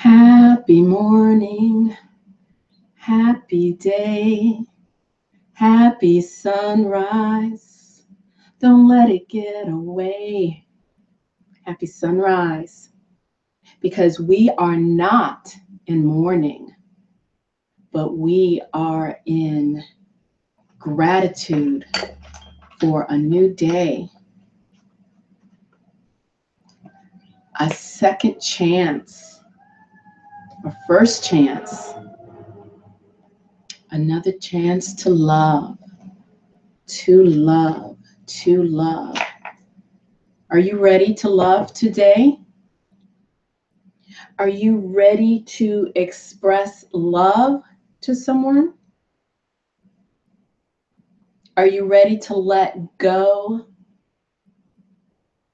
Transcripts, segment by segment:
Happy morning, happy day, happy sunrise. Don't let it get away. Happy sunrise. Because we are not in mourning, but we are in gratitude for a new day, a second chance, a first chance, another chance to love, to love, to love. Are you ready to love today? Are you ready to express love to someone? Are you ready to let go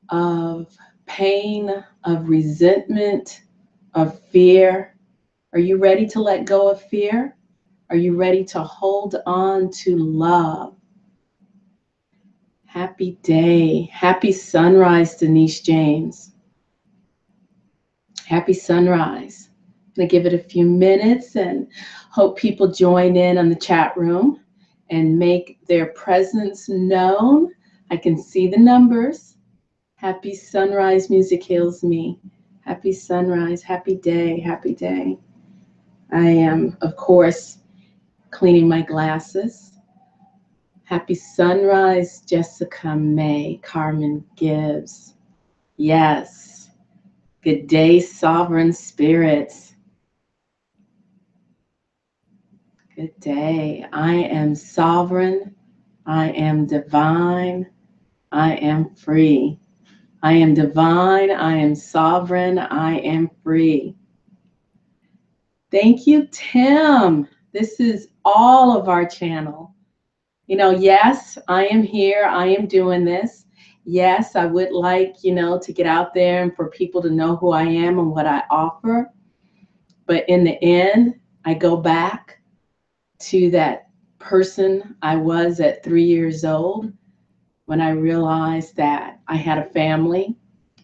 of pain, of resentment, of fear? Are you ready to let go of fear? Are you ready to hold on to love? Happy day. Happy sunrise, Denise James. Happy sunrise. I'm going to give it a few minutes and hope people join in on the chat room and make their presence known. I can see the numbers. Happy sunrise, music heals me. Happy sunrise, happy day, happy day. I am, of course, cleaning my glasses. Happy sunrise, Jessica May, Carmen Gibbs. Yes. Good day, sovereign spirits. Good day. I am sovereign. I am divine. I am free. I am divine. I am sovereign. I am free. Thank you, Tim. This is all of our channel. You know, yes, I am here. I am doing this. Yes, I would like, to get out there and for people to know who I am and what I offer. But in the end, I go back to that person I was at 3 years old when I realized that I had a family,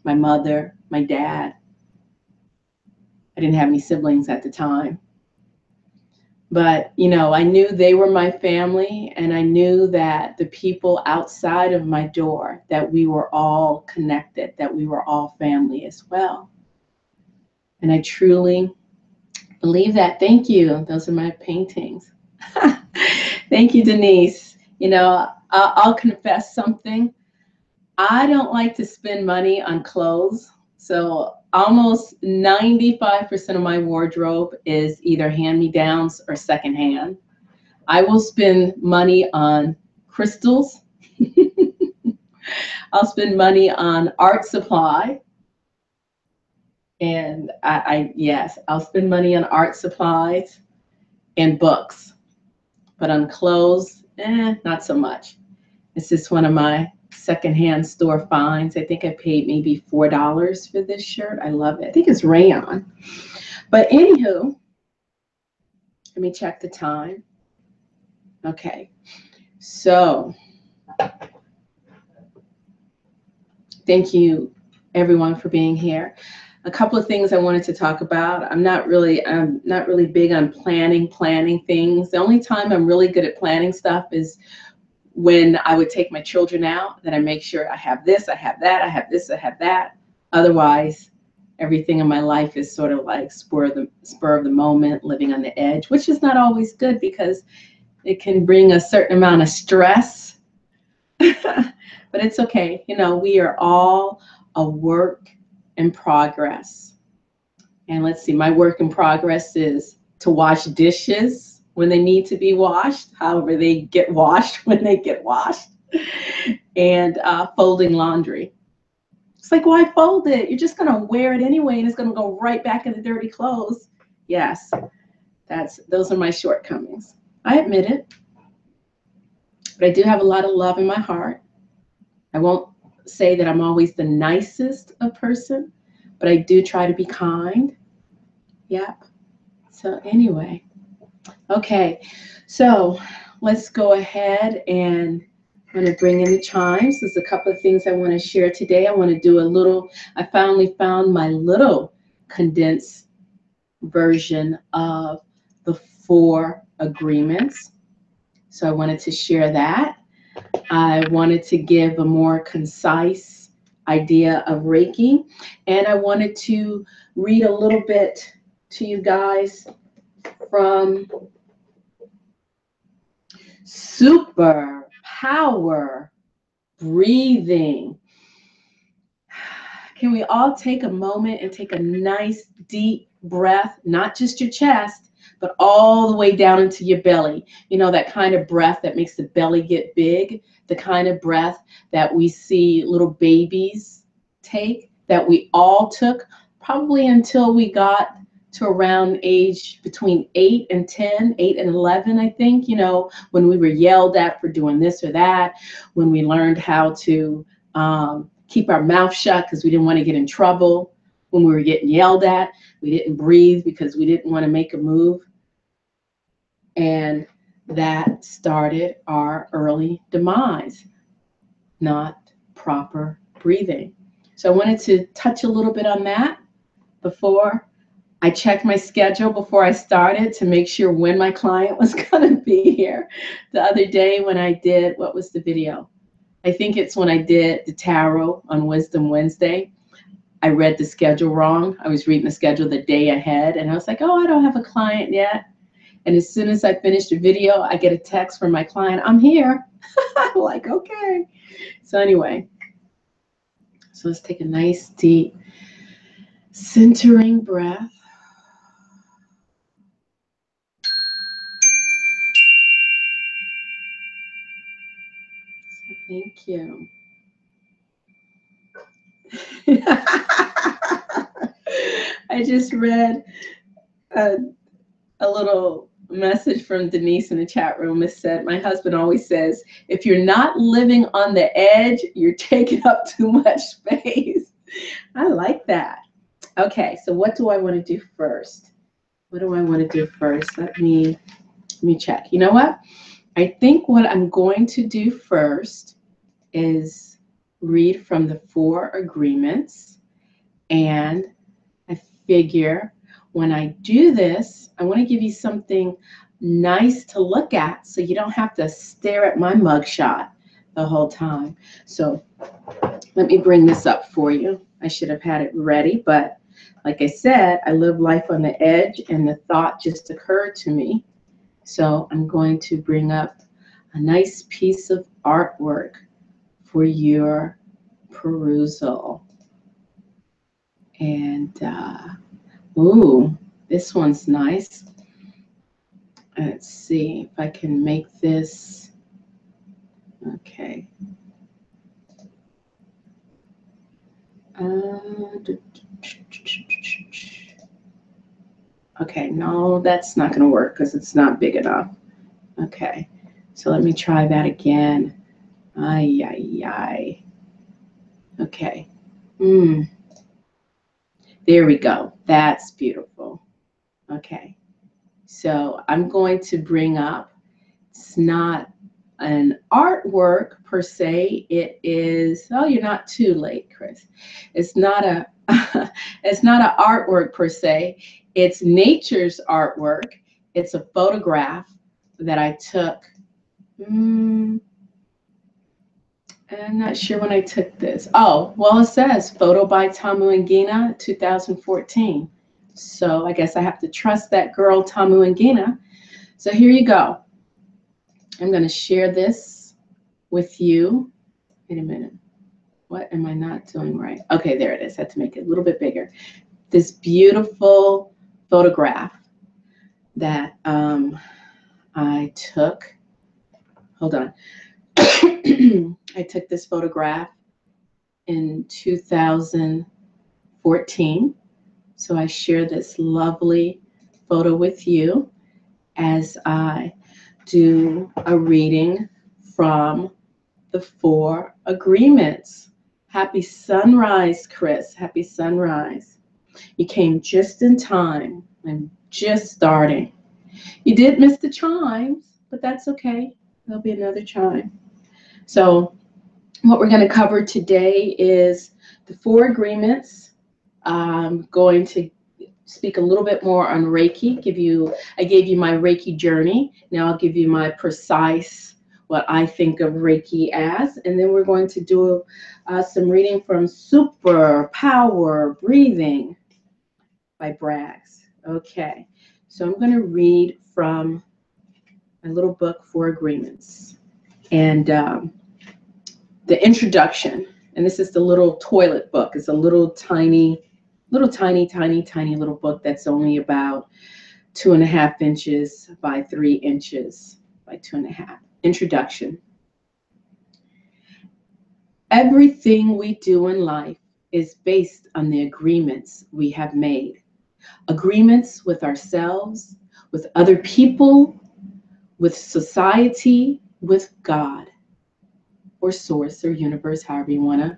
my mother, my dad. I didn't have any siblings at the time. But, I knew they were my family, and I knew that the people outside of my door, that we were all connected, that we were all family as well. And I truly believe that. Thank you. Those are my paintings. Thank you, Denise. I'll confess something. I don't like to spend money on clothes. So almost 95% of my wardrobe is either hand-me-downs or secondhand. I will spend money on crystals. I'll spend money on art supply. And yes, I'll spend money on art supplies and books. But on clothes, not so much. It's just one of my secondhand store finds. I think I paid maybe $4 for this shirt. I love it. I think it's rayon. But anywho, let me check the time. Okay. So thank you everyone for being here. A couple of things I wanted to talk about. I'm not really big on planning things. The only time I'm really good at planning stuff is when I would take my children out, then I make sure I have this, I have that, I have this, I have that. Otherwise, everything in my life is sort of like spur of the moment, living on the edge, which is not always good because it can bring a certain amount of stress. But it's okay. We are all a work in progress. And let's see, my work in progress is to wash dishes when they need to be washed, however they get washed when they get washed, and folding laundry. It's like, why fold it? You're just gonna wear it anyway, and it's gonna go right back in the dirty clothes. Yes, those are my shortcomings. I admit it, but I do have a lot of love in my heart. I won't say that I'm always the nicest of person, but I do try to be kind. Yep. So anyway. Okay, so let's go ahead and I'm going to bring in the chimes. There's a couple of things I want to share today. I want to do I finally found my little condensed version of the 4 agreements. So I wanted to share that. I wanted to give a more concise idea of Reiki, and I wanted to read a little bit to you guys from Super Power Breathing. Can we all take a moment and take a nice deep breath, not just your chest, but all the way down into your belly? You know, that kind of breath that makes the belly get big, the kind of breath that we see little babies take, that we all took probably until we got to around age between 8 and 10, 8 and 11, I think, you know, when we were yelled at for doing this or that, when we learned how to keep our mouth shut because we didn't want to get in trouble, when we were getting yelled at, we didn't breathe because we didn't want to make a move. And that started our early demise, not proper breathing. So I wanted to touch a little bit on that before I checked my schedule before I started to make sure when my client was going to be here. The other day when I did, what was the video? I think it's when I did the tarot on Wisdom Wednesday. I read the schedule wrong. I was reading the schedule the day ahead, and I was like, oh, I don't have a client yet. And as soon as I finished the video, I get a text from my client, I'm here. I'm like, okay. So anyway, so let's take a nice deep centering breath. Thank you. I just read a little message from Denise in the chat room. It said, my husband always says, if you're not living on the edge, you're taking up too much space. I like that. Okay, so what do I want to do first? What do I want to do first? Let me check. You know what? I think what I'm going to do first is read from the 4 agreements. And I figure when I do this, I want to give you something nice to look at so you don't have to stare at my mugshot the whole time. So let me bring this up for you. I should have had it ready, but like I said, I live life on the edge and the thought just occurred to me. So I'm going to bring up a nice piece of artwork for your perusal. And, ooh, this one's nice. Let's see if I can make this, okay. Okay, no, that's not gonna work because it's not big enough. Okay, so let me try that again. Ay, ay, ay. Okay. There we go. That's beautiful. Okay. So I'm going to bring up, it's not an artwork per se. It is, oh, you're not too late, Chris. It's not a it's not an artwork per se. It's nature's artwork. It's a photograph that I took. I'm not sure when I took this. Oh, well, it says photo by Tamu and Ngina, 2014. So I guess I have to trust that girl, Tamu and Ngina. So here you go. I'm going to share this with you. Wait a minute. What am I not doing right? Okay, there it is. I had to make it a little bit bigger. This beautiful photograph that I took. Hold on. I took this photograph in 2014. So I share this lovely photo with you as I do a reading from the 4 agreements. Happy sunrise, Chris. Happy sunrise. You came just in time. I'm just starting. You did miss the chimes, but that's okay. There'll be another chime. So what we're going to cover today is the 4 agreements. I'm going to speak a little bit more on Reiki. I gave you my Reiki journey. Now I'll give you my precise, what I think of Reiki as. And then we're going to do some reading from Super Power Breathing by Braggs. Okay, so I'm going to read from my little book, For Agreements. And the introduction, and this is the little toilet book. It's a little tiny little book that's only about 2.5 inches by 3 inches by 2.5. Introduction. Everything we do in life is based on the agreements we have made. Agreements with ourselves, with other people, with society, with God, or source or universe, however you want to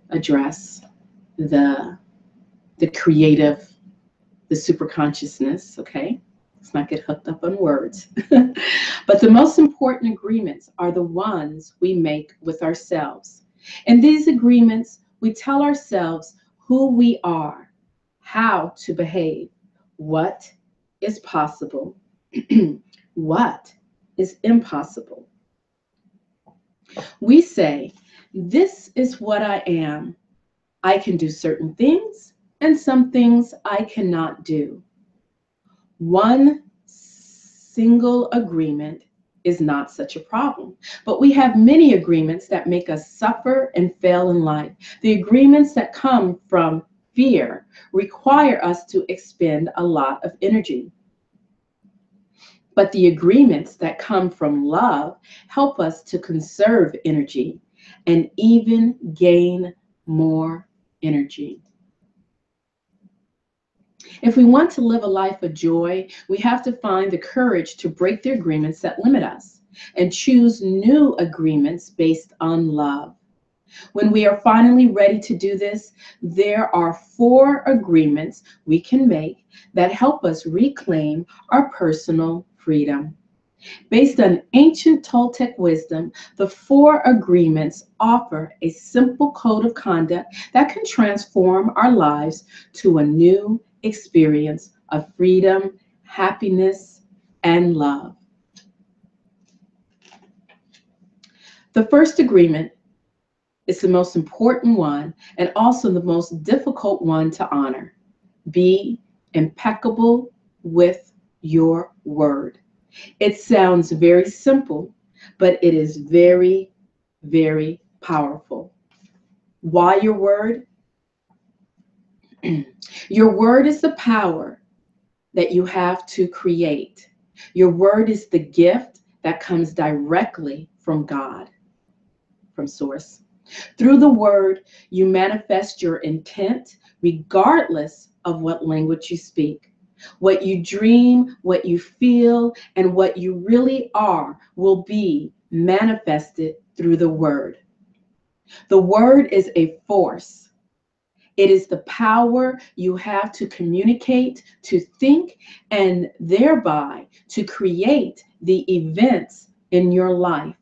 address the creative, the super consciousness, okay? Let's not get hooked up on words. But the most important agreements are the ones we make with ourselves. In these agreements, we tell ourselves who we are, how to behave, what is possible, what is impossible. We say, this is what I am. I can do certain things, and some things I cannot do. One single agreement is not such a problem, but we have many agreements that make us suffer and fail in life. The agreements that come from fear require us to expend a lot of energy. But the agreements that come from love help us to conserve energy and even gain more energy. If we want to live a life of joy, we have to find the courage to break the agreements that limit us and choose new agreements based on love. When we are finally ready to do this, there are 4 agreements we can make that help us reclaim our personal freedom. Based on ancient Toltec wisdom, the 4 agreements offer a simple code of conduct that can transform our lives to a new experience of freedom, happiness, and love. The first agreement is the most important one and also the most difficult one to honor. Be impeccable with your word. It sounds very simple, but it is very, very powerful. Why your word? Your word is the power that you have to create. Your word is the gift that comes directly from God, from Source. Through the word, you manifest your intent regardless of what language you speak. What you dream, what you feel, and what you really are will be manifested through the word. The word is a force. It is the power you have to communicate, to think, and thereby to create the events in your life.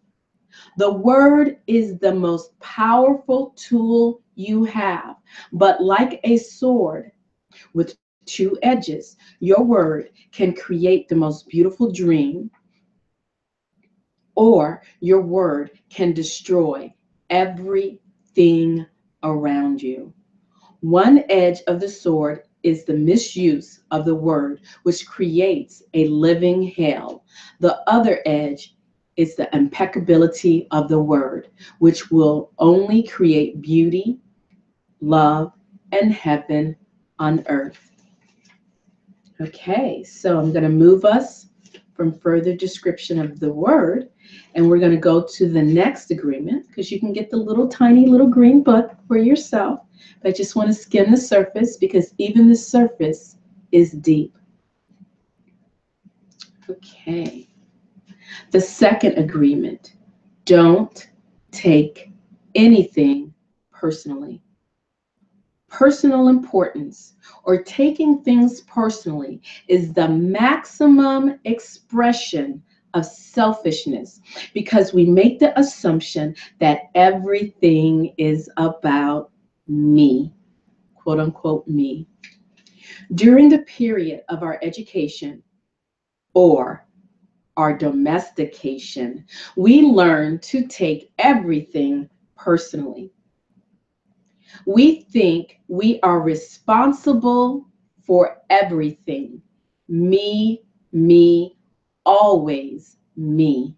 The word is the most powerful tool you have, but like a sword with 2 edges, your word can create the most beautiful dream, or your word can destroy everything around you. One edge of the sword is the misuse of the word, which creates a living hell. The other edge is the impeccability of the word, which will only create beauty, love, and heaven on earth. Okay, so I'm going to move us from further description of the word, and we're going to go to the next agreement, because you can get the little tiny little green book for yourself. But I just want to skim the surface, because even the surface is deep. Okay. The second agreement: don't take anything personally. Personal importance, or taking things personally, is the maximum expression of selfishness, because we make the assumption that everything is about me, quote unquote me. During the period of our education or our domestication, we learn to take everything personally. We think we are responsible for everything. Me, always me.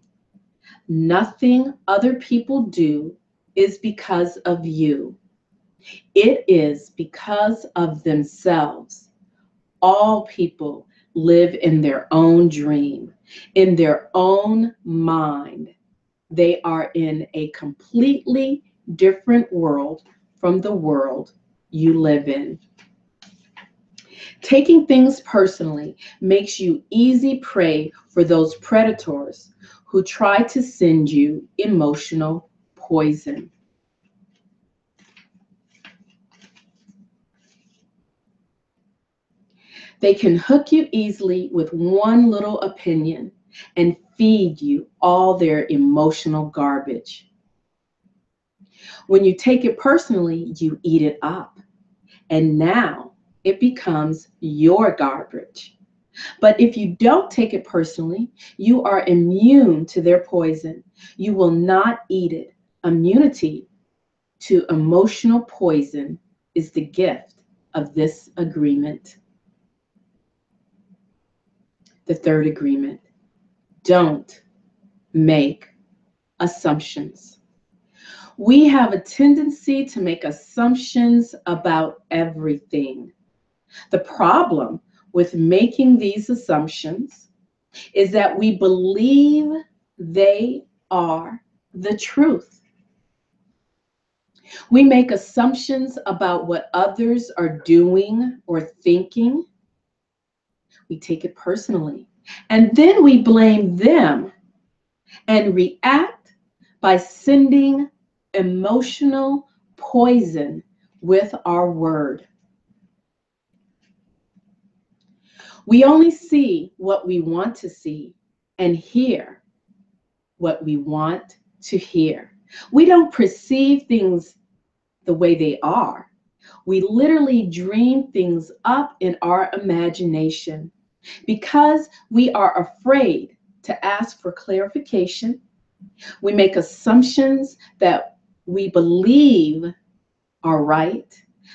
Nothing other people do is because of you. It is because of themselves. All people live in their own dream, in their own mind. They are in a completely different world from the world you live in. Taking things personally makes you easy prey for those predators who try to send you emotional poison. They can hook you easily with one little opinion and feed you all their emotional garbage. When you take it personally, you eat it up. And now it becomes your garbage. But if you don't take it personally, you are immune to their poison. You will not eat it. Immunity to emotional poison is the gift of this agreement. The third agreement: don't make assumptions. We have a tendency to make assumptions about everything. The problem with making these assumptions is that we believe they are the truth. We make assumptions about what others are doing or thinking. We take it personally. And then we blame them and react by sending emotional poison with our word. We only see what we want to see and hear what we want to hear. We don't perceive things the way they are. We literally dream things up in our imagination because we are afraid to ask for clarification. We make assumptions that we believe are right.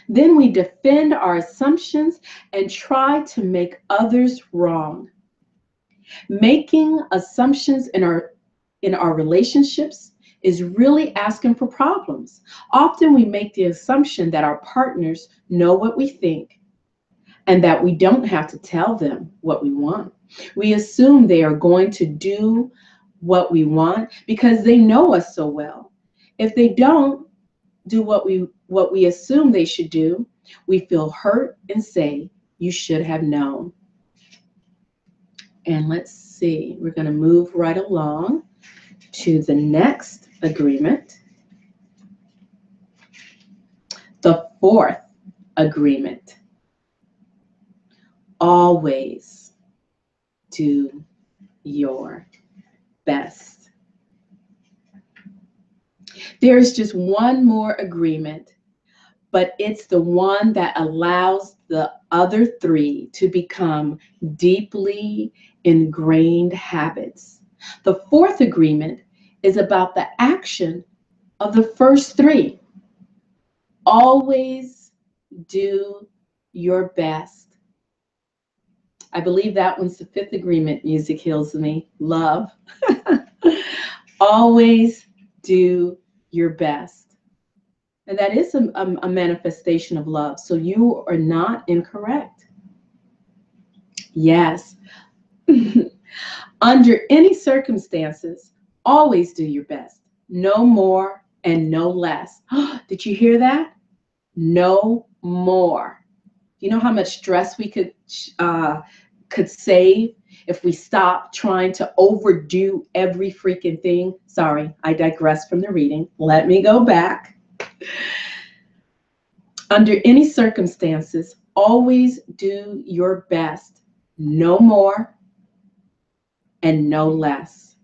Then we defend our assumptions and try to make others wrong. Making assumptions in our relationships is really asking for problems. Often we make the assumption that our partners know what we think and that we don't have to tell them what we want. We assume they are going to do what we want because they know us so well. If they don't do what we assume they should do, we feel hurt and say, "You should have known." And let's see, we're going to move right along to the next agreement. The fourth agreement: always do your best. There's just one more agreement, but it's the one that allows the other three to become deeply ingrained habits. The fourth agreement is about the action of the first three. Always do your best. I believe that one's the fifth agreement. Music heals me. Love. Always do your best. And that is a manifestation of love. So you are not incorrect. Yes. Under any circumstances, always do your best. No more and no less. Did you hear that? No more. You know how much stress we could save if we stop trying to overdo every freaking thing? Sorry, I digress from the reading. Let me go back. Under any circumstances, always do your best. No more and no less.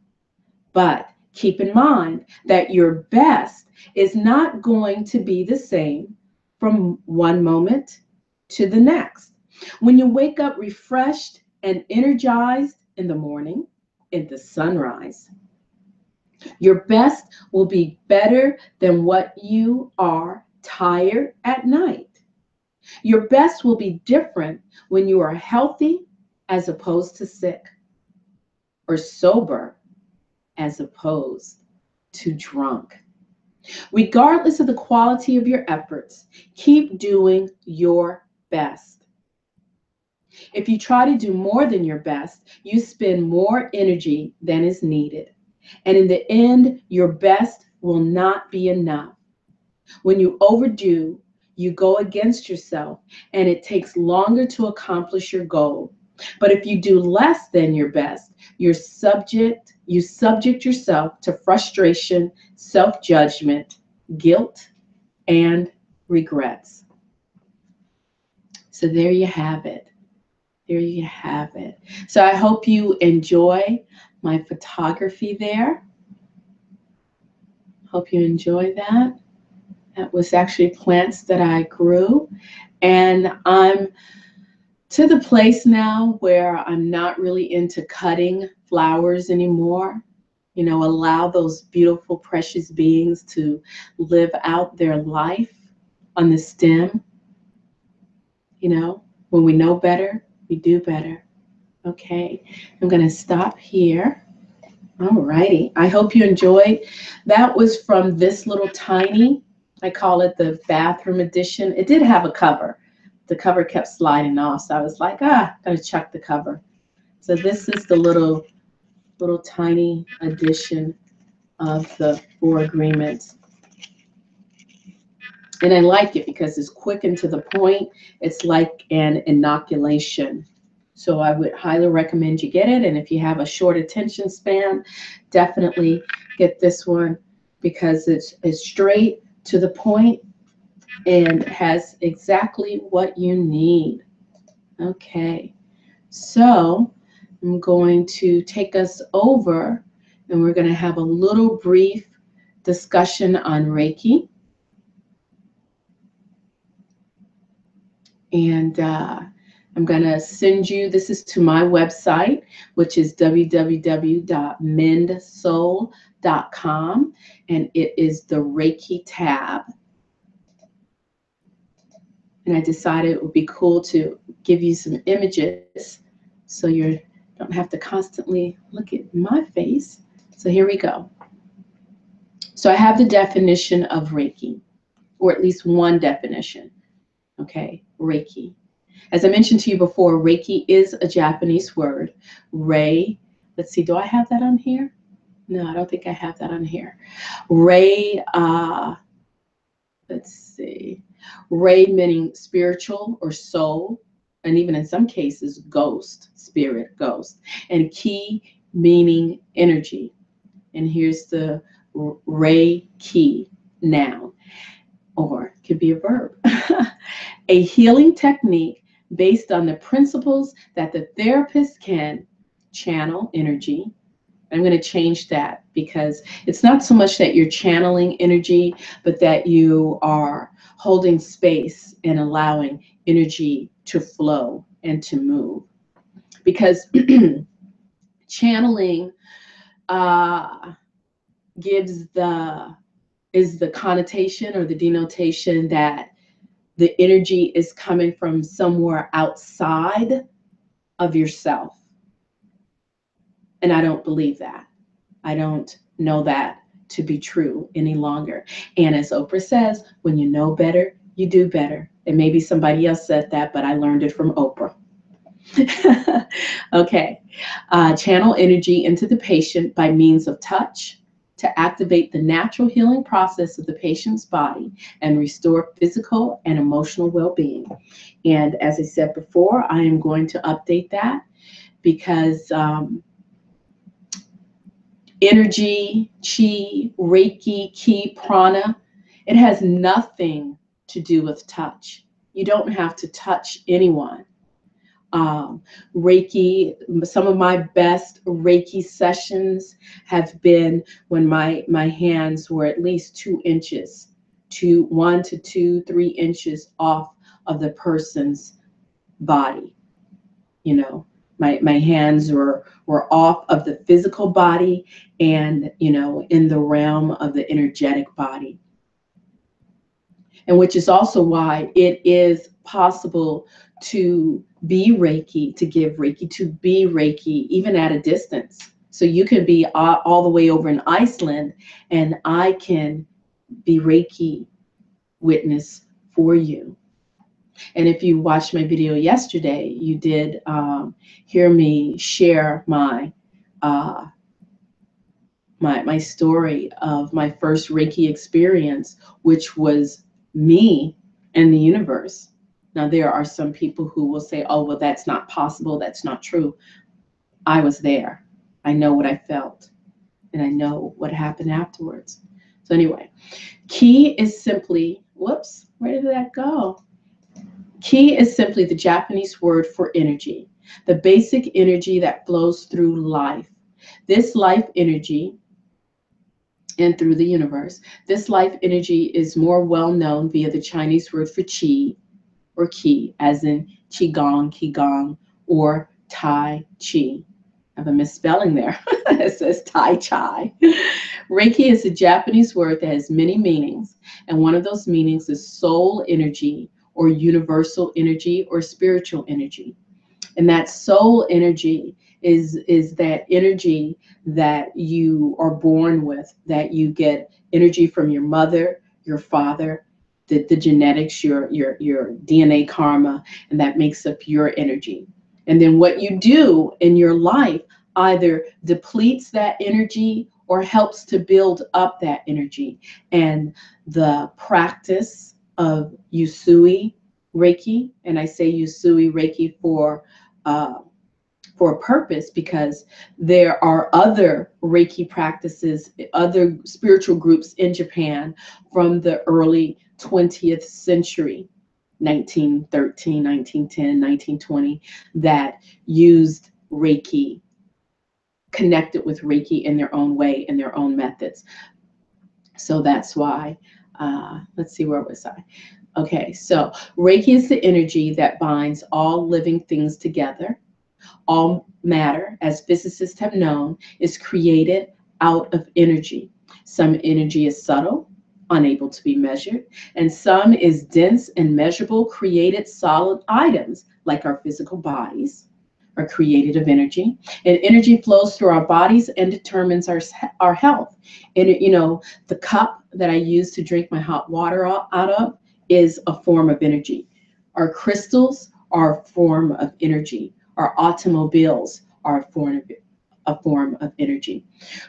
But keep in mind that your best is not going to be the same from one moment to the next. When you wake up refreshed and energized in the morning, in the sunrise, your best will be better than what you are tired at night. Your best will be different when you are healthy as opposed to sick, or sober as opposed to drunk. Regardless of the quality of your efforts, keep doing your best. If you try to do more than your best, you spend more energy than is needed. And in the end, your best will not be enough. When you overdo, you go against yourself, and it takes longer to accomplish your goal. But if you do less than your best, you subject yourself to frustration, self-judgment, guilt, and regrets. So there you have it. There you have it. So I hope you enjoy my photography there. Hope you enjoy that. That was actually plants that I grew. And I'm to the place now where I'm not really into cutting flowers anymore. You know, allow those beautiful, precious beings to live out their life on the stem. You know, when we know better, we do better. Okay, I'm going to stop here. All righty. I hope you enjoyed. That was from this little tiny, I call it the bathroom edition. It did have a cover. The cover kept sliding off, so I was like, I'm going to chuck the cover. So this is the little tiny edition of the 4 agreements. And I like it because it's quick and to the point. It's like an inoculation. So I would highly recommend you get it. And if you have a short attention span, definitely get this one because it's straight to the point and has exactly what you need. Okay, so I'm going to take us over and we're going to have a little brief discussion on Reiki. And I'm going to send you, this is to my website, which is www.mendsoul.com, and it is the Reiki tab. And I decided it would be cool to give you some images so you don't have to constantly look at my face. So here we go. So I have the definition of Reiki, or at least one definition. Okay, Reiki. As I mentioned to you before, Reiki is a Japanese word. Rei, let's see, do I have that on here? No, I don't think I have that on here. Rei, let's see. Rei meaning spiritual or soul, and even in some cases, ghost, spirit, ghost. And ki meaning energy. And here's the Reiki, noun, or it could be a verb. A healing technique based on the principles that the therapist can channel energy. I'm going to change that because it's not so much that you're channeling energy, but that you are holding space and allowing energy to flow and to move. Because channeling is the connotation or the denotation that the energy is coming from somewhere outside of yourself. And I don't believe that. I don't know that to be true any longer. And as Oprah says, when you know better, you do better. And maybe somebody else said that, but I learned it from Oprah. Okay. Channel energy into the patient by means of touch, to activate the natural healing process of the patient's body and restore physical and emotional well-being. And as I said before, I am going to update that because energy, chi, Reiki, ki, prana, it has nothing to do with touch. You don't have to touch anyone. Reiki, some of my best Reiki sessions have been when my hands were at least 2 inches, 1 to 2, 3 inches off of the person's body. You know, my hands were off of the physical body and, you know, in the realm of the energetic body. And which is also why it is possible to be Reiki, to give Reiki, to be Reiki, even at a distance. So you can be all the way over in Iceland, and I can be Reiki witness for you. And if you watched my video yesterday, you did hear me share uh, my story of my first Reiki experience, which was me and the universe. Now, there are some people who will say, oh, well, that's not possible. That's not true. I was there. I know what I felt, and I know what happened afterwards. So anyway, key is simply, whoops, where did that go? Ki is simply the Japanese word for energy, the basic energy that flows through life. This life energy and through the universe. This life energy is more well known via the Chinese word for qi or ki, as in qigong, qigong, or tai chi. I have a misspelling there. It says tai chi. Reiki is a Japanese word that has many meanings, and one of those meanings is soul energy or universal energy or spiritual energy. And that soul energy is that energy that you are born with, that you get energy from your mother, your father, the genetics, your DNA karma, and that makes up your energy. And then what you do in your life either depletes that energy or helps to build up that energy. And the practice of Usui Reiki, and I say Usui Reiki for a purpose, because there are other Reiki practices, other spiritual groups in Japan from the early 20th century, 1913, 1910, 1920, that used Reiki, connected with Reiki in their own way, in their own methods. So that's why, let's see, where was I? Okay, so Reiki is the energy that binds all living things together. All matter, as physicists have known, is created out of energy. Some energy is subtle, unable to be measured, and some is dense and measurable, created solid items, like our physical bodies are created of energy. And energy flows through our bodies and determines our health. And, you know, the cup that I use to drink my hot water out of is a form of energy. Our crystals are a form of energy. Our automobiles are a form of energy.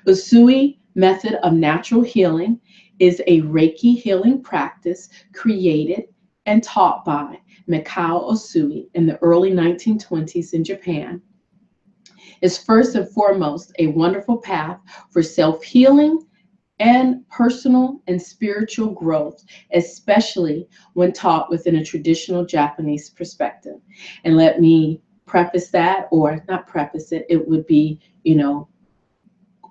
Usui method of natural healing is a Reiki healing practice created and taught by Mikao Usui in the early 1920s in Japan. Is first and foremost a wonderful path for self-healing and personal and spiritual growth, especially when taught within a traditional Japanese perspective. And let me preface that, or not preface it, it would be, you know,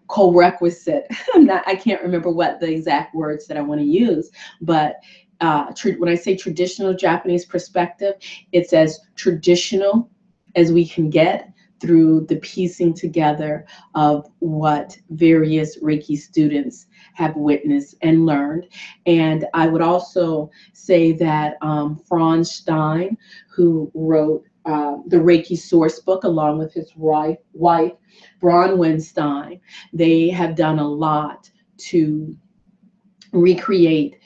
co-requisite. I can't remember what the exact words that I want to use, but when I say traditional Japanese perspective, it's as traditional as we can get through the piecing together of what various Reiki students have witnessed and learned. And I would also say that Franz Stein, who wrote the Reiki source book along with his wife, Bronwyn Stein, they have done a lot to recreate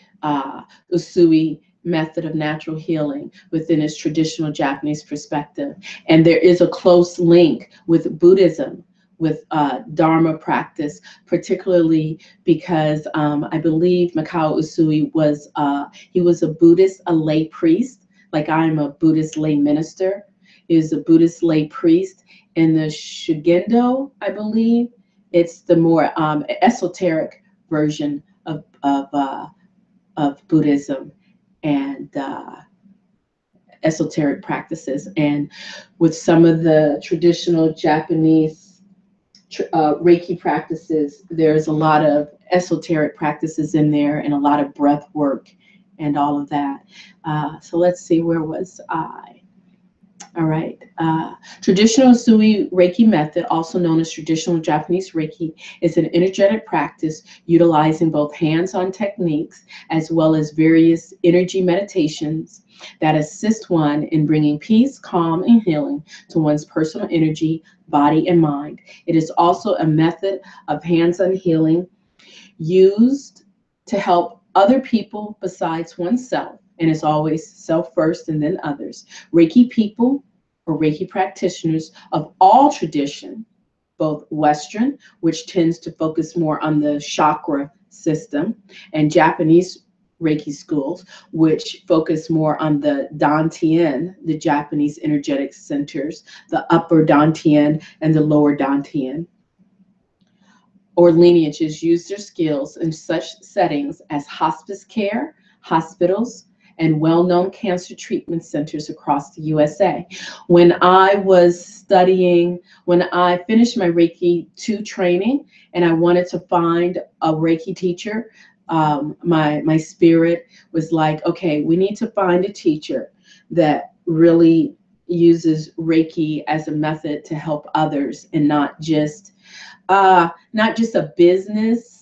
Usui method of natural healing within its traditional Japanese perspective. And there is a close link with Buddhism, with Dharma practice, particularly because I believe Mikao Usui was a Buddhist, a lay priest, like I'm a Buddhist lay minister. He was a Buddhist lay priest in the Shugendo, I believe. It's the more esoteric version of Buddhism and esoteric practices. And with some of the traditional Japanese Reiki practices, there's a lot of esoteric practices in there and a lot of breath work and all of that. So let's see, where was I? All right. Traditional Usui Reiki method, also known as traditional Japanese Reiki, is an energetic practice utilizing both hands-on techniques as well as various energy meditations that assist one in bringing peace, calm, and healing to one's personal energy, body, and mind. It is also a method of hands-on healing used to help other people besides oneself, and it's always self first and then others. Reiki people or Reiki practitioners of all tradition, both Western, which tends to focus more on the chakra system, and Japanese Reiki schools, which focus more on the Dantian, the Japanese energetic centers, the upper Dantian and the lower Dantian, or lineages, use their skills in such settings as hospice care, hospitals, and well-known cancer treatment centers across the USA. When I was studying, when I finished my Reiki 2 training and I wanted to find a Reiki teacher, my spirit was like, okay, we need to find a teacher that really uses Reiki as a method to help others and not just a business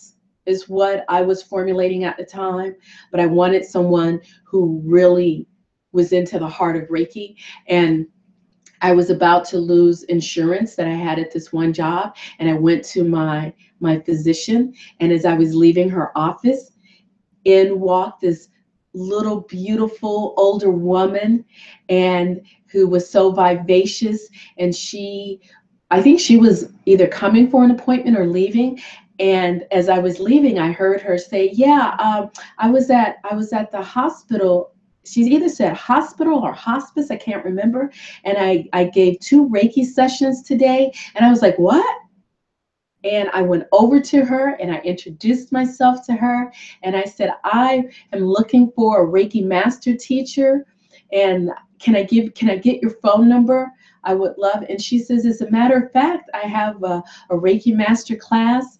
is what I was formulating at the time, but I wanted someone who really was into the heart of Reiki. And I was about to lose insurance that I had at this one job, and I went to my physician, and as I was leaving her office, in walked this little beautiful older woman, and who was so vivacious, and I think she was either coming for an appointment or leaving. And as I was leaving, I heard her say, "Yeah, I was at the hospital." She either said hospital or hospice, I can't remember. And I gave 2 Reiki sessions today, and I was like, "What?" And I went over to her and I introduced myself to her, and I said, "I am looking for a Reiki master teacher, and can I get your phone number? I would love." And she says, "As a matter of fact, I have a Reiki master class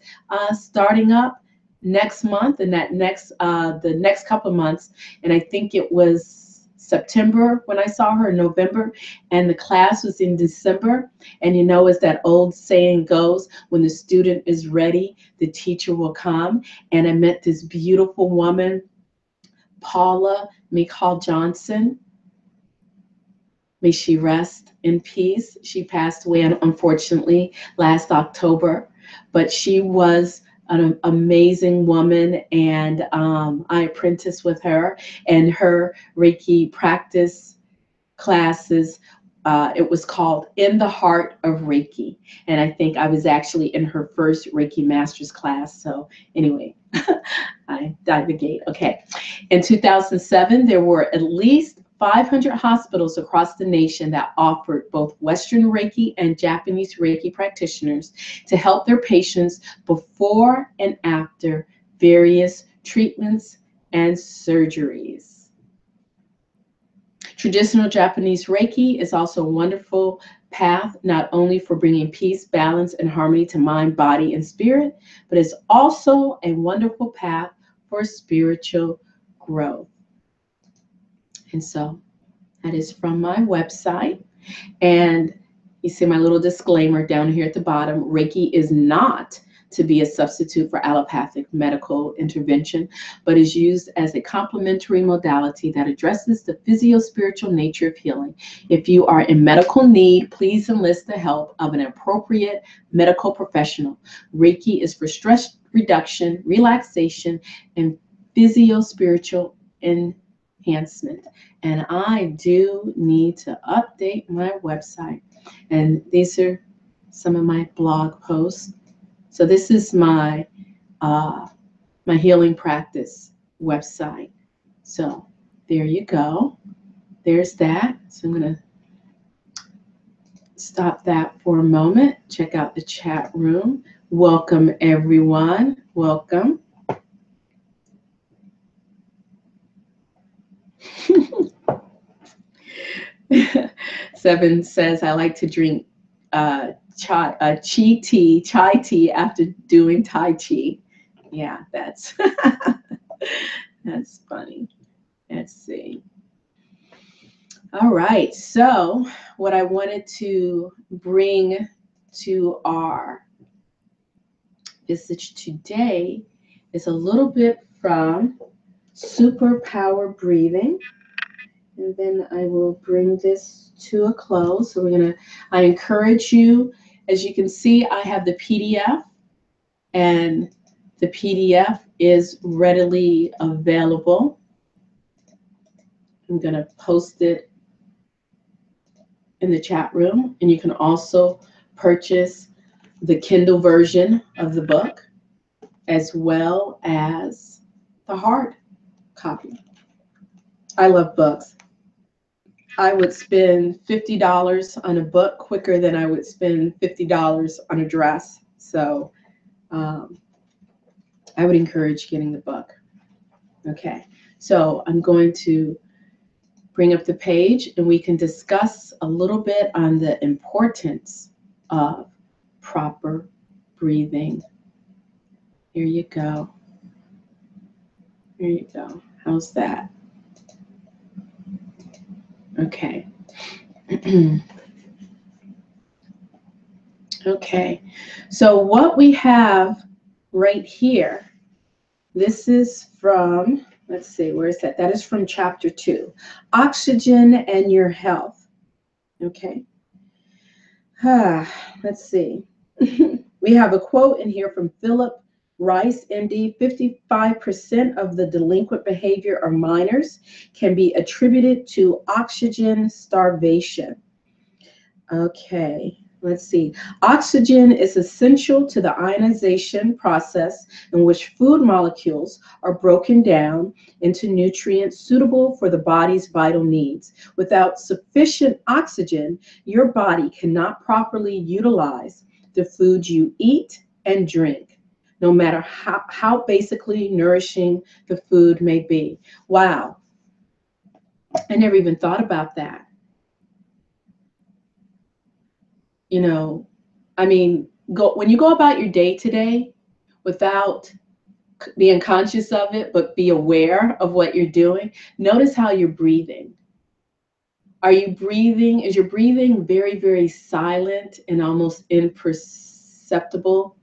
starting up next month, and the next couple of months." And I think it was September when I saw her, November, and the class was in December. And as that old saying goes, when the student is ready, the teacher will come. And I met this beautiful woman, Paula Mikal Johnson. May she rest in peace. She passed away, unfortunately, last October, but she was an amazing woman, and I apprenticed with her, and her Reiki practice classes, it was called In the Heart of Reiki, and I think I was actually in her first Reiki master's class. So anyway, I divagate. Okay. In 2007, there were at least 500 hospitals across the nation that offered both Western Reiki and Japanese Reiki practitioners to help their patients before and after various treatments and surgeries. Traditional Japanese Reiki is also a wonderful path, not only for bringing peace, balance, and harmony to mind, body, and spirit, but it's also a wonderful path for spiritual growth. And so that is from my website. And you see my little disclaimer down here at the bottom. Reiki is not to be a substitute for allopathic medical intervention, but is used as a complementary modality that addresses the physio-spiritual nature of healing. If you are in medical need, please enlist the help of an appropriate medical professional. Reiki is for stress reduction, relaxation, and physio-spiritual enhancement. And I do need to update my website. And these are some of my blog posts. So this is my my healing practice website. So there you go. There's that. So I'm going to stop that for a moment. Check out the chat room. Welcome, everyone. Welcome. Seven says, I like to drink chai tea after doing Tai Chi. Yeah, that's that's funny. Let's see. All right, so what I wanted to bring to our visit today is a little bit from superpower breathing. And then I will bring this to a close. So I encourage you, as you can see, I have the PDF, and the PDF is readily available. I'm going to post it in the chat room, and you can also purchase the Kindle version of the book as well as the hard copy. I love books. I would spend $50 on a book quicker than I would spend $50 on a dress. So I would encourage getting the book. Okay, so I'm going to bring up the page and we can discuss a little bit on the importance of proper breathing. Here you go. Here you go. How's that? Okay. Okay. So what we have right here, this is from, let's see, where is that? That is from chapter 2, Oxygen and Your Health. Okay. Let's see. We have a quote in here from Philip Rice, MD. 55% of the delinquent behavior of minors can be attributed to oxygen starvation. Okay, let's see. Oxygen is essential to the ionization process in which food molecules are broken down into nutrients suitable for the body's vital needs. Without sufficient oxygen, your body cannot properly utilize the food you eat and drink, no matter how basically nourishing the food may be. Wow, I never even thought about that. You know, I mean, when you go about your day to day without being conscious of it, but be aware of what you're doing, notice how you're breathing. Are you breathing? Is your breathing very, very silent and almost imperceptible?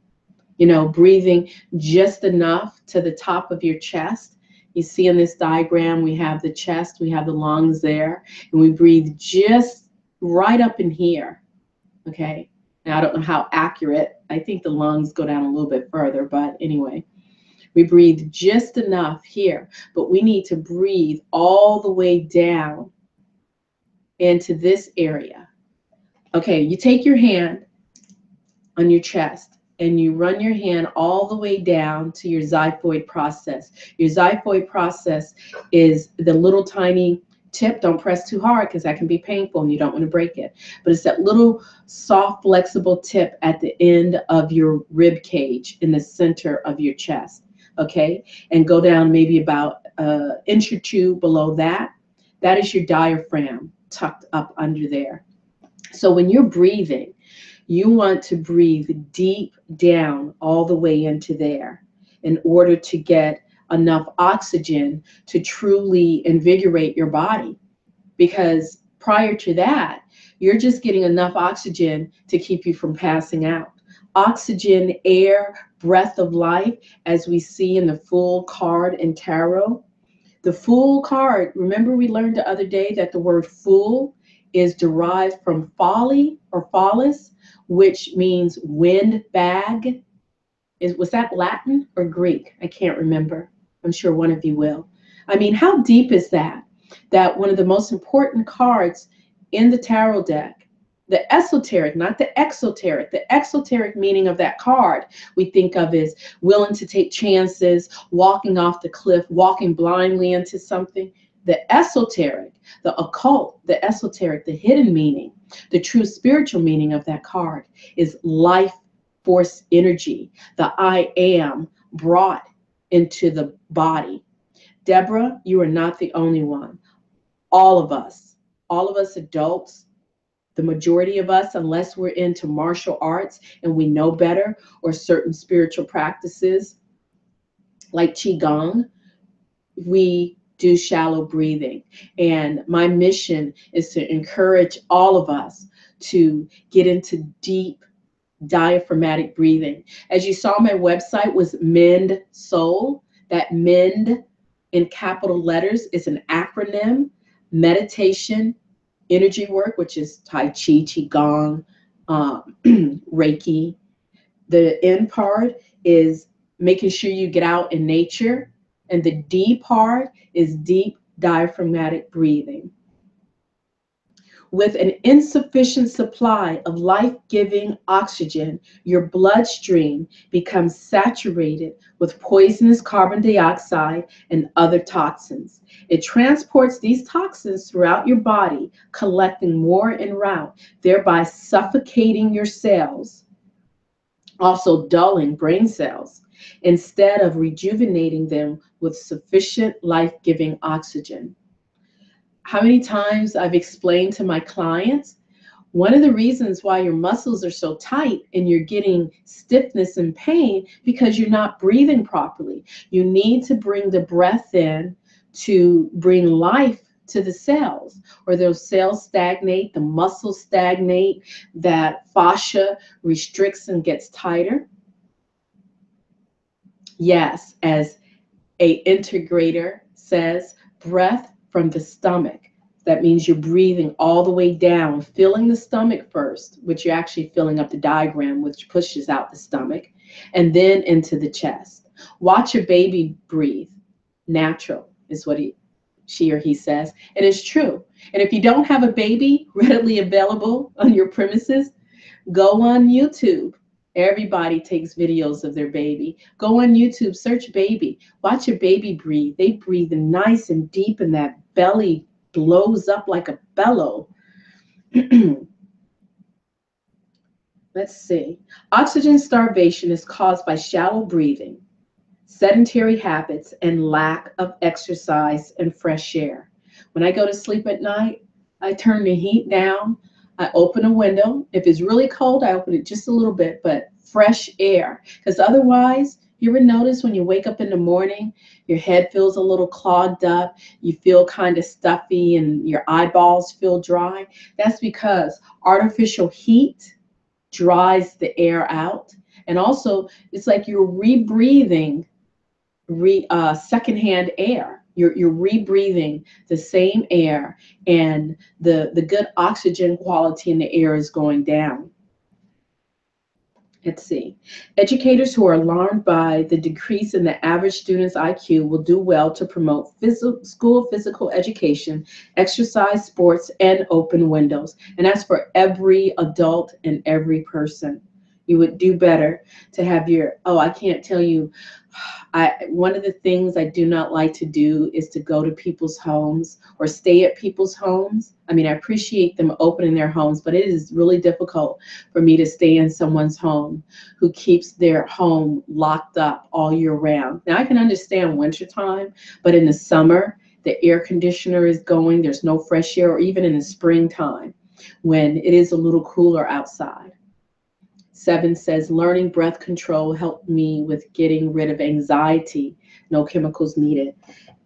You know, breathing just enough to the top of your chest. You see in this diagram, we have the chest, we have the lungs there, and we breathe just right up in here. Okay. Now, I don't know how accurate. I think the lungs go down a little bit further, but anyway, we breathe just enough here, but we need to breathe all the way down into this area. Okay, you take your hand on your chest and you run your hand all the way down to your xiphoid process. Your xiphoid process is the little tiny tip. Don't press too hard because that can be painful and you don't want to break it. But it's that little soft, flexible tip at the end of your rib cage in the center of your chest. Okay, and go down maybe about an inch or two below that. That is your diaphragm tucked up under there. So when you're breathing, you want to breathe deep down all the way into there in order to get enough oxygen to truly invigorate your body. Because prior to that, you're just getting enough oxygen to keep you from passing out. Oxygen, air, breath of life, as we see in the Fool card in tarot. The Fool card, remember we learned the other day that the word fool is derived from folly or follis, which means wind bag. Was that Latin or Greek? I can't remember. I'm sure one of you will. I mean, how deep is that? That one of the most important cards in the tarot deck, the esoteric, not the exoteric meaning of that card we think of as willing to take chances, walking off the cliff, walking blindly into something. The esoteric, the occult, the esoteric, the hidden meaning, the true spiritual meaning of that card is life force energy, the I am brought into the body. Deborah, you are not the only one. All of us adults, the majority of us, unless we're into martial arts and we know better, or certain spiritual practices like Qigong, we do shallow breathing. And my mission is to encourage all of us to get into deep diaphragmatic breathing. As you saw, my website was Mend Soul. That Mend in capital letters is an acronym: meditation, energy work, which is Tai Chi, Qigong, Reiki. The N part is making sure you get out in nature. And the D part is deep diaphragmatic breathing. With an insufficient supply of life-giving oxygen, your bloodstream becomes saturated with poisonous carbon dioxide and other toxins. It transports these toxins throughout your body, collecting more en route, thereby suffocating your cells, also dulling brain cells, instead of rejuvenating them with sufficient life-giving oxygen. How many times I've explained to my clients, one of the reasons why your muscles are so tight and you're getting stiffness and pain because you're not breathing properly. You need to bring the breath in to bring life to the cells, or those cells stagnate, the muscles stagnate, that fascia restricts and gets tighter. Yes, as a integrator says, breath from the stomach. That means you're breathing all the way down, filling the stomach first, which you're actually filling up the diaphragm, which pushes out the stomach, and then into the chest. Watch a baby breathe. Natural is what she or he says. And it's true. And if you don't have a baby readily available on your premises, go on YouTube. Everybody takes videos of their baby. Go on YouTube, search baby. Watch a baby breathe. They breathe nice and deep, and that belly blows up like a bellow. Let's see. Oxygen starvation is caused by shallow breathing, sedentary habits, and lack of exercise and fresh air. When I go to sleep at night, I turn the heat down. I open a window. If it's really cold, I open it just a little bit, but fresh air. Because otherwise, you ever notice when you wake up in the morning, your head feels a little clogged up, you feel kind of stuffy, and your eyeballs feel dry? That's because artificial heat dries the air out. And also, it's like you're rebreathing secondhand air. You're rebreathing the same air, and the good oxygen quality in the air is going down. Let's see. Educators who are alarmed by the decrease in the average student's IQ will do well to promote school physical education, exercise, sports, and open windows. And that's for every adult and every person. You would do better to have your, I can't tell you, one of the things I do not like to do is to go to people's homes or stay at people's homes. I mean, I appreciate them opening their homes, but it is really difficult for me to stay in someone's home who keeps their home locked up all year round. Now, I can understand wintertime, but in the summer, the air conditioner is going, there's no fresh air, or even in the springtime when it is a little cooler outside. 7 says, learning breath control helped me with getting rid of anxiety. No chemicals needed.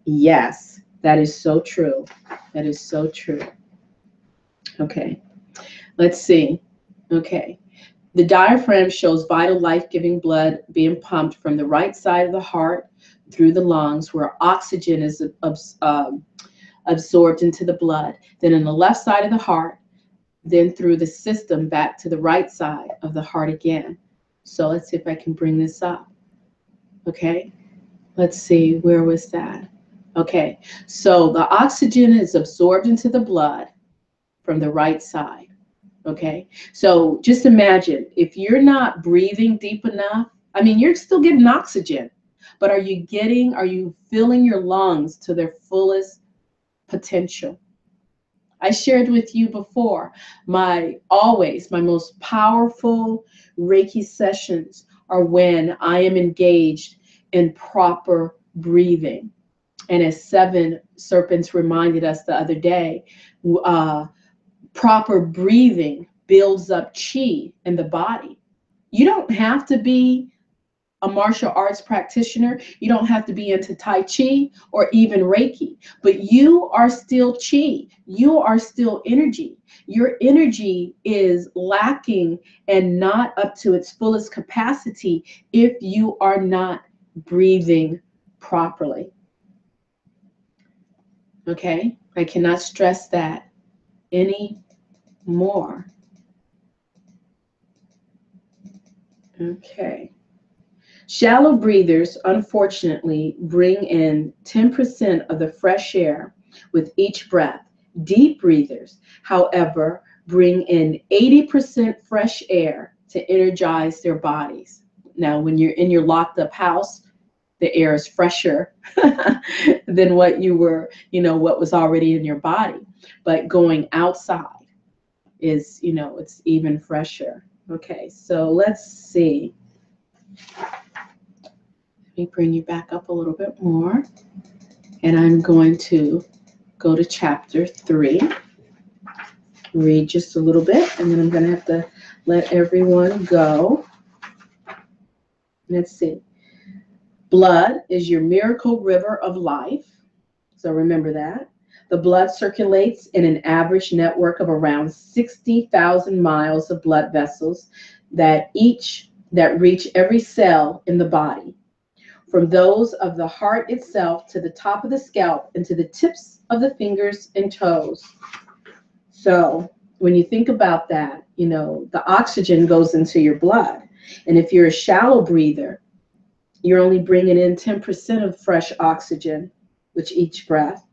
Yes, that is so true. That is so true. Okay, let's see. Okay, the diaphragm shows vital life-giving blood being pumped from the right side of the heart through the lungs, where oxygen is absorbed into the blood. Then in the left side of the heart, then through the system back to the right side of the heart again. So let's see if I can bring this up. Okay, let's see, where was that? Okay, so the oxygen is absorbed into the blood from the right side. Okay, so just imagine if you're not breathing deep enough, I mean, you're still getting oxygen, but are you filling your lungs to their fullest potential? I shared with you before, my most powerful Reiki sessions are when I am engaged in proper breathing. And as 7 serpents reminded us the other day, proper breathing builds up chi in the body. You don't have to be a martial arts practitioner. You don't have to be into Tai Chi or even Reiki, but you are still Chi. You are still energy. Your energy is lacking and not up to its fullest capacity if you are not breathing properly. Okay? I cannot stress that any more. Okay. Shallow breathers, unfortunately, bring in 10% of the fresh air with each breath. Deep breathers, however, bring in 80% fresh air to energize their bodies. Now, when you're in your locked up house, the air is fresher than what you were, what was already in your body. But going outside is, it's even fresher. Okay, so let's see. Let me bring you back up a little bit more. And I'm going to go to chapter 3, read just a little bit, and then I'm going to have to let everyone go. Let's see. Blood is your miracle river of life. So remember that. The blood circulates in an average network of around 60,000 miles of blood vessels that reach every cell in the body, from those of the heart itself to the top of the scalp and to the tips of the fingers and toes. So when you think about that, the oxygen goes into your blood. And if you're a shallow breather, you're only bringing in 10% of fresh oxygen with each breath.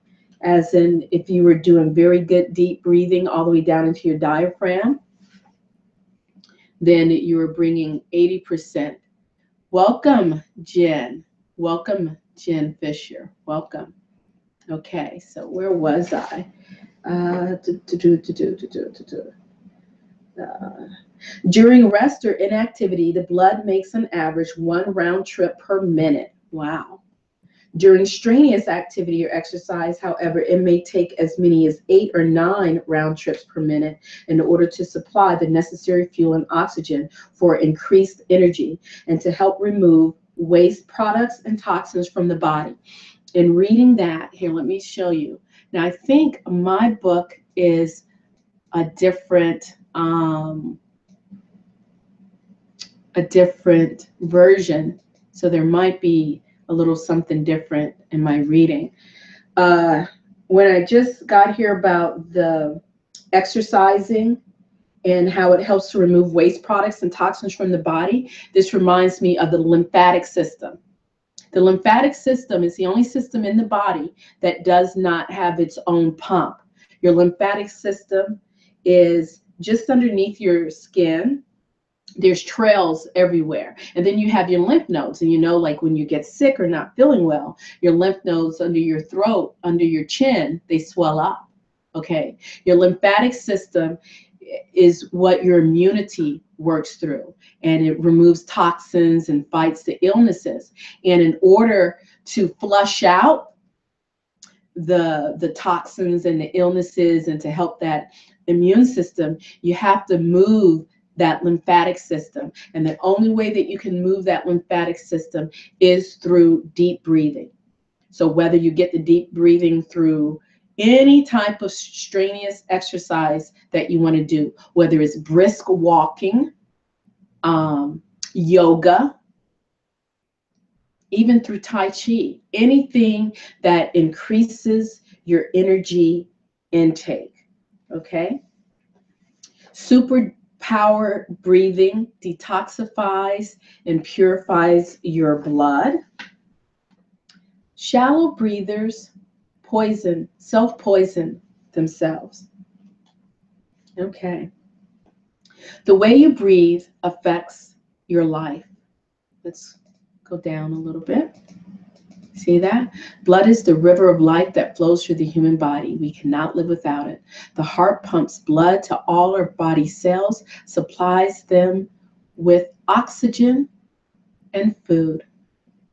As in, if you were doing very good deep breathing all the way down into your diaphragm, then you were bringing 80%. Welcome, Jen. Welcome, Jen Fisher. Welcome. Okay, so where was I? During rest or inactivity, the blood makes an average 1 round trip per minute. Wow. During strenuous activity or exercise, however, it may take as many as 8 or 9 round trips per minute in order to supply the necessary fuel and oxygen for increased energy and to help remove waste products and toxins from the body. In reading that, here, let me show you. Now, I think my book is a different version, so there might be a little something different in my reading. When I just got here about the exercising and how it helps to remove waste products and toxins from the body, this reminds me of the lymphatic system. The lymphatic system is the only system in the body that does not have its own pump. Your lymphatic system is just underneath your skin. There's trails everywhere. And then you have your lymph nodes. And like when you get sick or not feeling well, your lymph nodes under your throat, under your chin, they swell up. Okay. Your lymphatic system is what your immunity works through, and it removes toxins and fights the illnesses. And in order to flush out the toxins and the illnesses and to help that immune system, you have to move that lymphatic system. And the only way that you can move that lymphatic system is through deep breathing. So whether you get the deep breathing through any type of strenuous exercise that you want to do, whether it's brisk walking, yoga, even through Tai Chi, anything that increases your energy intake, okay? Superpower breathing detoxifies and purifies your blood. Shallow breathers self-poison themselves. Okay. The way you breathe affects your life. Let's go down a little bit. See that? Blood is the river of life that flows through the human body. We cannot live without it. The heart pumps blood to all our body cells, supplies them with oxygen and food.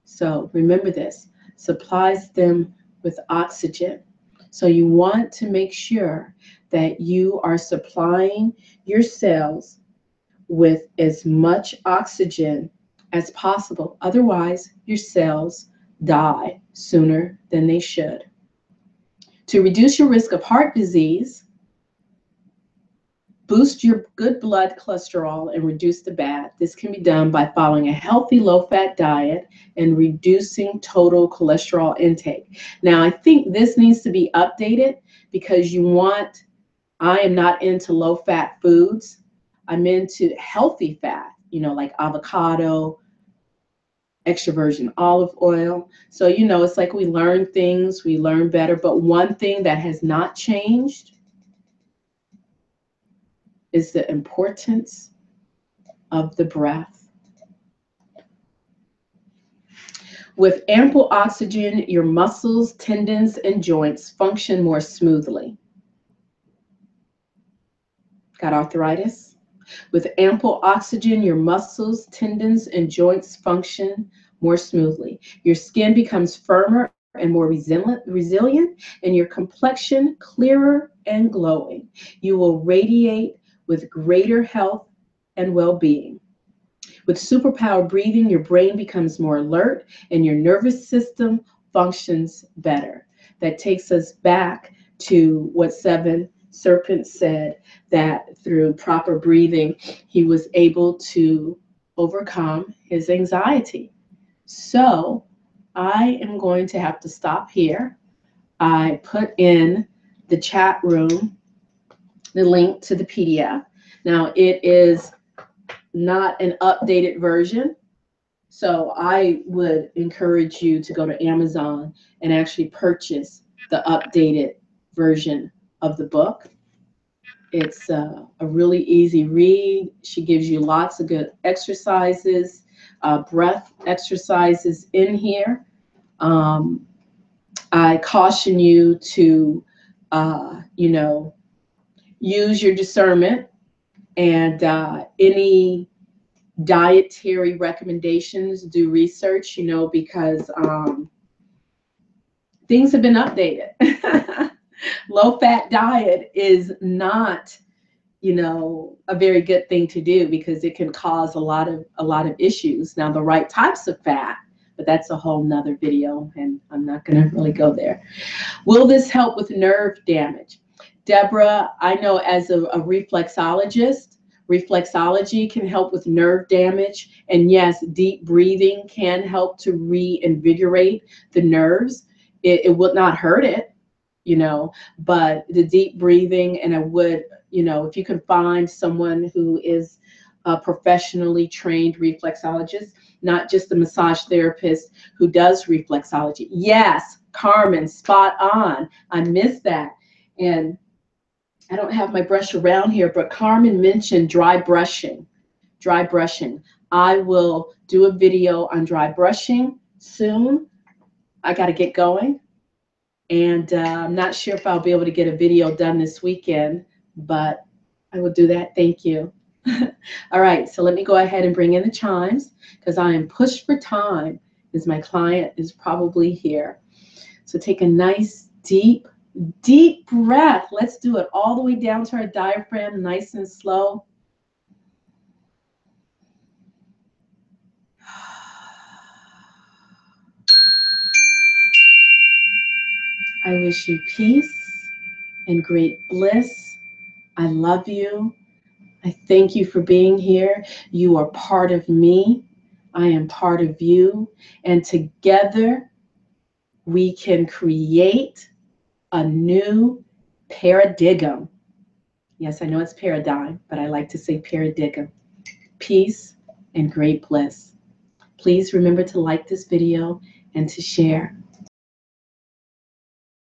So remember this, supplies them with oxygen. So you want to make sure that you are supplying your cells with as much oxygen as possible. Otherwise, your cells die sooner than they should. To reduce your risk of heart disease, boost your good blood cholesterol and reduce the bad. This can be done by following a healthy low-fat diet and reducing total cholesterol intake. Now, I think this needs to be updated because I am not into low-fat foods. I'm into healthy fat, like avocado, extra virgin olive oil. So, it's like we learn things, we learn better. But one thing that has not changed is the importance of the breath. With ample oxygen, your muscles, tendons, and joints function more smoothly. Got arthritis? With ample oxygen, your muscles, tendons, and joints function more smoothly. Your skin becomes firmer and more resilient, and your complexion clearer and glowing. You will radiate with greater health and well-being. With superpower breathing, your brain becomes more alert and your nervous system functions better. That takes us back to what Seven Serpents said, that through proper breathing, he was able to overcome his anxiety. So I am going to have to stop here. I put in the chat room the link to the PDF. Now, it is not an updated version, so I would encourage you to go to Amazon and actually purchase the updated version of the book. It's a really easy read. She gives you lots of good exercises, breath exercises in here. I caution you to, use your discernment, and any dietary recommendations, do research, because things have been updated. Low-fat diet is not, a very good thing to do because it can cause a lot of issues. Now, the right types of fat, but that's a whole nother video, and I'm not going to really go there. Will this help with nerve damage? Deborah, I know as a reflexologist, reflexology can help with nerve damage. And yes, deep breathing can help to reinvigorate the nerves. It will not hurt it, but the deep breathing, and I would, if you can find someone who is a professionally trained reflexologist, not just a massage therapist who does reflexology. Yes, Carmen, spot on. I missed that. And I don't have my brush around here, but Carmen mentioned dry brushing. Dry brushing. I will do a video on dry brushing soon. I got to get going. And I'm not sure if I'll be able to get a video done this weekend, but I will do that. Thank you. All right, so let me go ahead and bring in the chimes because I am pushed for time as my client is probably here. So take a nice deep breath. Let's do it all the way down to our diaphragm, nice and slow. I wish you peace and great bliss. I love you. I thank you for being here. You are part of me. I am part of you. And together we can create a new paradigm. Yes, I know it's paradigm, but I like to say paradigm. Peace and great bliss. Please remember to like this video and to share.